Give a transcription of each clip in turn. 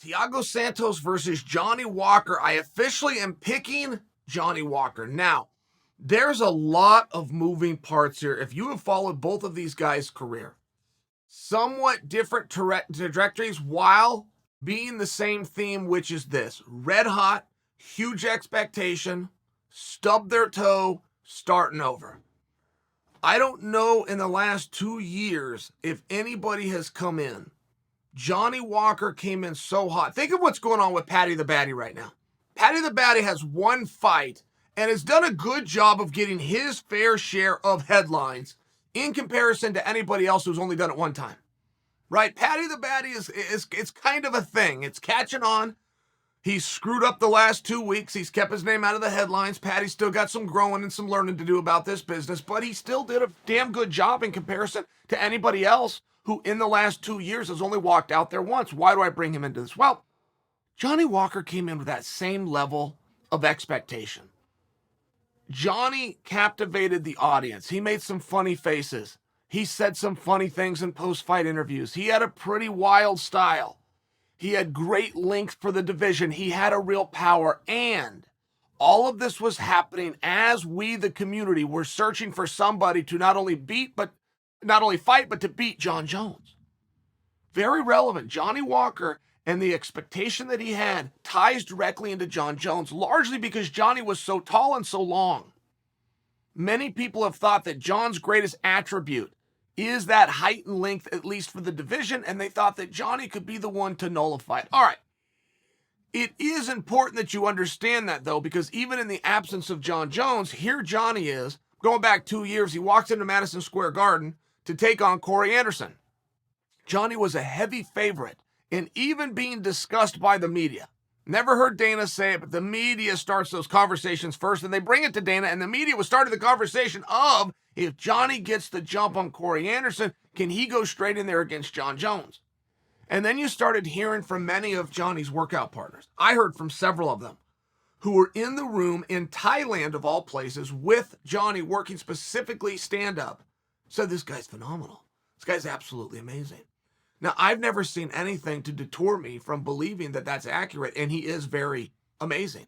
Thiago Santos versus Johnny Walker. I officially am picking Johnny Walker. Now, there's a lot of moving parts here. If you have followed both of these guys' career, somewhat different trajectories while being the same theme, which is this: red hot, huge expectation, stub their toe, starting over. I don't know in the last 2 years if anybody has come in. Johnny Walker came in so hot. Think of what's going on with Paddy the Baddy right now. Paddy the Baddy has one fight and has done a good job of getting his fair share of headlines in comparison to anybody else who's only done it one time. Right? Paddy the Baddy it's kind of a thing. It's catching on. He's screwed up the last 2 weeks. He's kept his name out of the headlines. Paddy's still got some growing and some learning to do about this business, but he still did a damn good job in comparison to anybody else who in the last 2 years has only walked out there once. Why do I bring him into this? Well, Johnny Walker came in with that same level of expectation. Johnny captivated the audience. He made some funny faces. He said some funny things in post-fight interviews. He had a pretty wild style. He had great length for the division. He had a real power. And all of this was happening as we, the community, were searching for somebody to not only fight, but to beat Jon Jones. Very relevant. Johnny Walker and the expectation that he had ties directly into Jon Jones, largely because Johnny was so tall and so long. Many people have thought that Jon's greatest attribute is that height and length, at least for the division, and they thought that Johnny could be the one to nullify it. All right. It is important that you understand that, though, because even in the absence of Jon Jones, here Johnny is, going back 2 years, he walks into Madison Square Garden to take on Corey Anderson. Johnny was a heavy favorite and even being discussed by the media. Never heard Dana say it, but the media starts those conversations first, and they bring it to Dana, and the media was starting the conversation of, if Johnny gets the jump on Corey Anderson, can he go straight in there against Jon Jones? And then you started hearing from many of Johnny's workout partners. I heard from several of them who were in the room in Thailand, of all places, with Johnny working specifically stand-up. Said, this guy's phenomenal. This guy's absolutely amazing. Now, I've never seen anything to deter me from believing that that's accurate, and he is very amazing.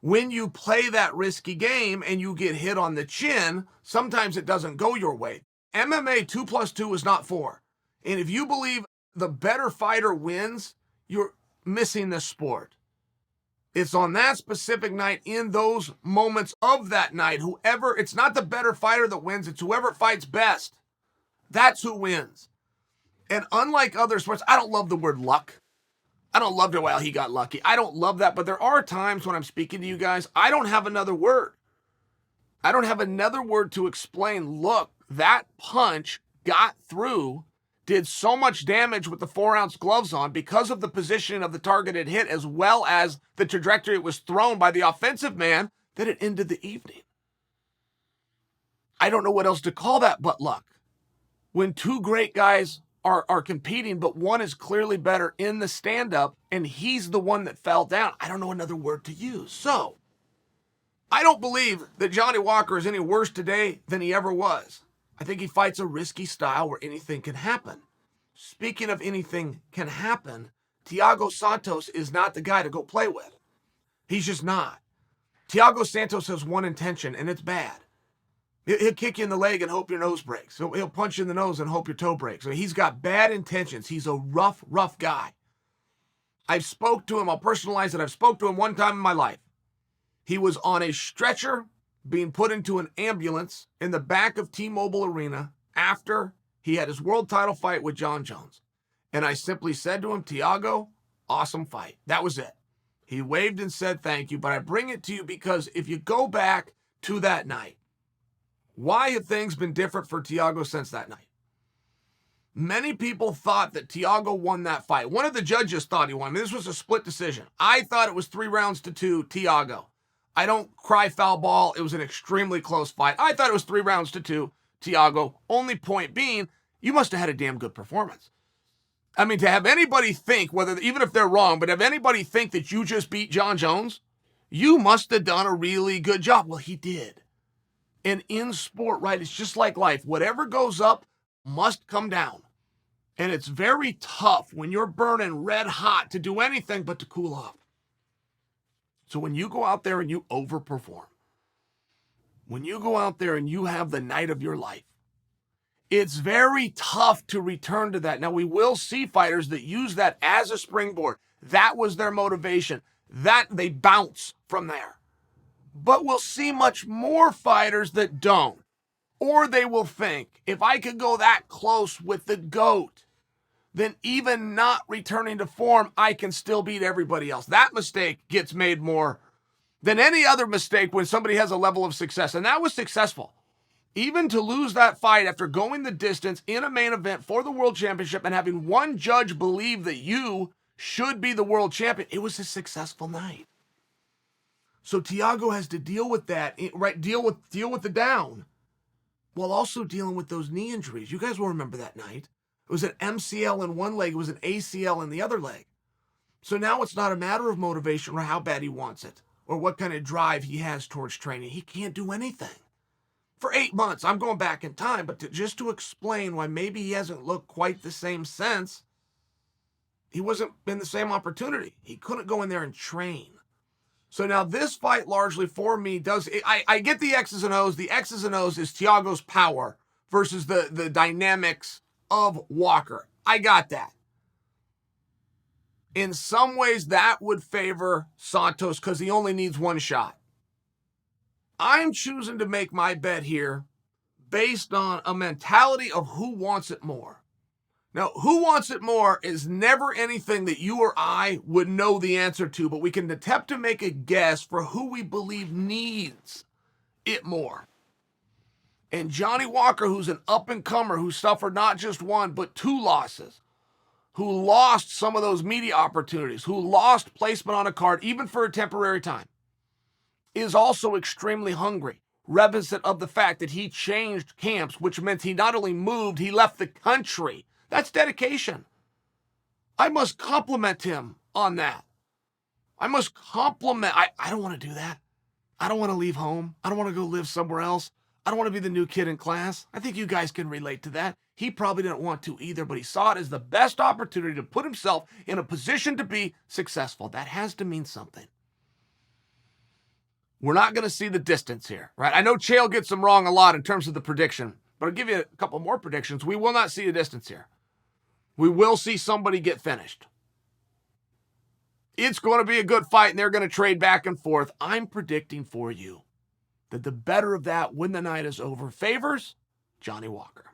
When you play that risky game and you get hit on the chin, sometimes it doesn't go your way. MMA 2 plus 2 is not 4. And if you believe the better fighter wins, you're missing the sport. It's on that specific night, in those moments of that night, it's not the better fighter that wins, it's whoever fights best. That's who wins. And unlike other sports, I don't love the word luck. I don't love it, well, he got lucky. I don't love that, but there are times when I'm speaking to you guys, I don't have another word. I don't have another word to explain, look, that punch got through, did so much damage with the 4-ounce gloves on because of the positioning of the targeted hit as well as the trajectory it was thrown by the offensive man that it ended the evening. I don't know what else to call that but luck. When two great guys are competing, but one is clearly better in the stand-up, and he's the one that fell down, I don't know another word to use. So, I don't believe that Johnny Walker is any worse today than he ever was. I think he fights a risky style where anything can happen. Speaking of anything can happen, Thiago Santos is not the guy to go play with. He's just not. Thiago Santos has one intention, and it's bad. He'll kick you in the leg and hope your nose breaks. He'll punch you in the nose and hope your toe breaks. So he's got bad intentions. He's a rough guy. I've spoke to him. I'll personalize it. I've spoke to him one time in my life. He was on a stretcher being put into an ambulance in the back of T-Mobile Arena after he had his world title fight with Jon Jones. And I simply said to him, Thiago, awesome fight. That was it. He waved and said thank you, but I bring it to you because if you go back to that night, why have things been different for Thiago since that night? Many people thought that Thiago won that fight. One of the judges thought he won. This was a split decision. I thought it was 3 rounds to 2, Thiago. I don't cry foul ball. It was an extremely close fight. I thought it was 3 rounds to 2, Thiago. Only point being, you must have had a damn good performance. I mean, to have anybody think, even if they're wrong, but have anybody think that you just beat Jon Jones, you must have done a really good job. Well, he did. And in sport, right, it's just like life. Whatever goes up must come down. And it's very tough when you're burning red hot to do anything but to cool off. So when you go out there and you overperform, when you go out there and you have the night of your life, it's very tough to return to that. Now, we will see fighters that use that as a springboard. That was their motivation. That they bounce from there. But we'll see much more fighters that don't. Or they will think, if I could go that close with the GOAT, then even not returning to form, I can still beat everybody else. That mistake gets made more than any other mistake when somebody has a level of success. And that was successful. Even to lose that fight after going the distance in a main event for the world championship and having one judge believe that you should be the world champion, it was a successful night. So Thiago has to deal with that, right? Deal with the down, while also dealing with those knee injuries. You guys will remember that night. It was an MCL in one leg. It was an ACL in the other leg. So now it's not a matter of motivation or how bad he wants it or what kind of drive he has towards training. He can't do anything. For 8 months, I'm going back in time, but just to explain why maybe he hasn't looked quite the same since, he wasn't in the same opportunity. He couldn't go in there and train. So now this fight largely for me I get the X's and O's. The X's and O's is Thiago's power versus the dynamics of Walker. I got that. In some ways, that would favor Santos because he only needs one shot. I'm choosing to make my bet here based on a mentality of who wants it more. Now, who wants it more is never anything that you or I would know the answer to, but we can attempt to make a guess for who we believe needs it more. And Johnny Walker, who's an up-and-comer, who suffered not just one, but 2 losses, who lost some of those media opportunities, who lost placement on a card, even for a temporary time, is also extremely hungry, reminiscent of the fact that he changed camps, which meant he not only moved, he left the country. That's dedication. I must compliment him on that. I must compliment. I don't want to do that. I don't want to leave home. I don't want to go live somewhere else. I don't want to be the new kid in class. I think you guys can relate to that. He probably didn't want to either, but he saw it as the best opportunity to put himself in a position to be successful. That has to mean something. We're not going to see the distance here, right? I know Chael gets them wrong a lot in terms of the prediction, but I'll give you a couple more predictions. We will not see a distance here. We will see somebody get finished. It's going to be a good fight, and they're going to trade back and forth. I'm predicting for you that the better of that when the night is over favors Johnny Walker.